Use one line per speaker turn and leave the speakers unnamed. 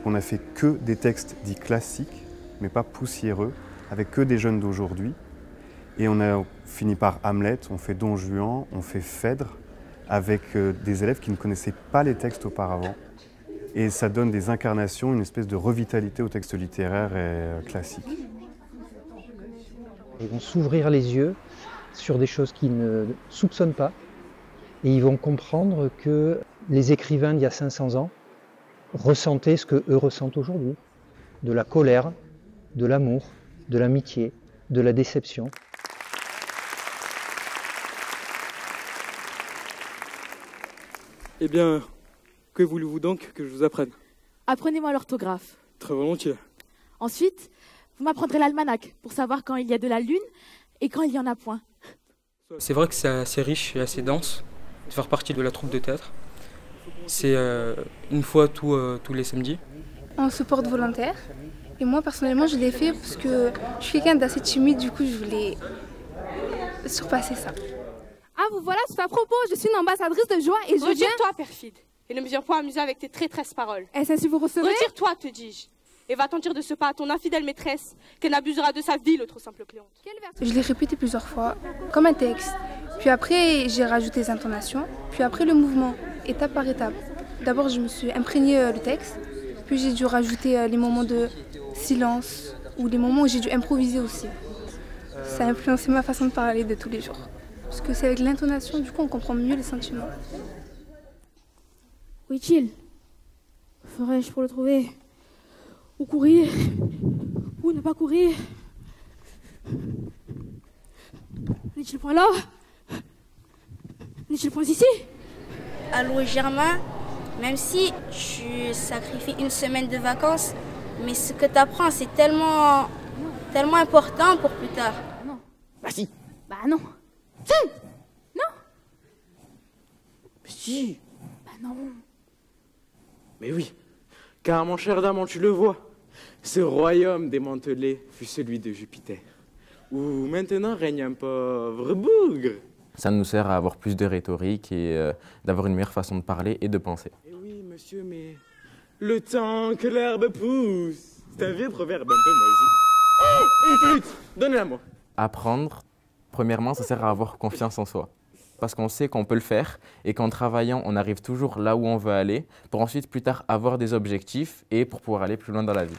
on n'a fait que des textes dits classiques, mais pas poussiéreux, avec que des jeunes d'aujourd'hui. Et on a fini par Hamlet, on fait Don Juan, on fait Phèdre, avec des élèves qui ne connaissaient pas les textes auparavant. Et ça donne des incarnations, une espèce de revitalité au texte littéraire et classique.
Ils vont s'ouvrir les yeux sur des choses qu'ils ne soupçonnent pas. Et ils vont comprendre que les écrivains d'il y a 500 ans ressentaient ce qu'eux ressentent aujourd'hui. De la colère, de l'amour, de l'amitié, de la déception.
Eh bien, que voulez-vous donc que je vous apprenne?
Apprenez-moi l'orthographe.
Très volontiers.
Ensuite, vous m'apprendrez l'almanach pour savoir quand il y a de la lune et quand il n'y en a point.
C'est vrai que c'est assez riche et assez dense de faire partie de la troupe de théâtre. C'est une fois tous les samedis.
On se porte volontaire. Et moi, personnellement, je l'ai fait parce que je suis quelqu'un d'assez timide. Du coup, je voulais surpasser ça.
Ah, vous voilà, c'est à propos. Je suis une ambassadrice de joie et je viens...
Retire-toi, perfide. Et ne me viens pas amuser avec tes traîtresses paroles.
Est-ce que vous recevez?
Retire-toi, te dis-je. Et va t'en dire de ce pas à ton infidèle maîtresse, qu'elle n'abusera de sa vie, l'autre simple Cléante.
Je l'ai répété plusieurs fois, comme un texte. Puis après, j'ai rajouté les intonations. Puis après, le mouvement, étape par étape. D'abord, je me suis imprégné le texte. Puis j'ai dû rajouter les moments de silence ou les moments où j'ai dû improviser aussi. Ça a influencé ma façon de parler de tous les jours. Parce que c'est avec l'intonation, du coup, on comprend mieux les sentiments.
Où est-il? Ferais-je pour le trouver? Ou courir? Ou ne pas courir? N'est-il point là? N'est-il point ici?
Allô Germain, même si tu sacrifies une semaine de vacances, mais ce que tu apprends, c'est tellement important pour plus tard.
Non.
Bah si.
Bah non. Si. Non.
Si.
Bah non.
Mais oui, car mon cher Damon, tu le vois, ce royaume démantelé fut celui de Jupiter, où maintenant règne un pauvre bougre.
Ça nous sert à avoir plus de rhétorique et d'avoir une meilleure façon de parler et de penser.
Eh oui, monsieur, mais le temps que l'herbe pousse, c'est un vieux proverbe un peu moisi. Oh, une flûte, donnez-la moi.
Apprendre, premièrement, ça sert à avoir confiance en soi. Parce qu'on sait qu'on peut le faire et qu'en travaillant, on arrive toujours là où on veut aller pour ensuite plus tard avoir des objectifs et pour pouvoir aller plus loin dans la vie.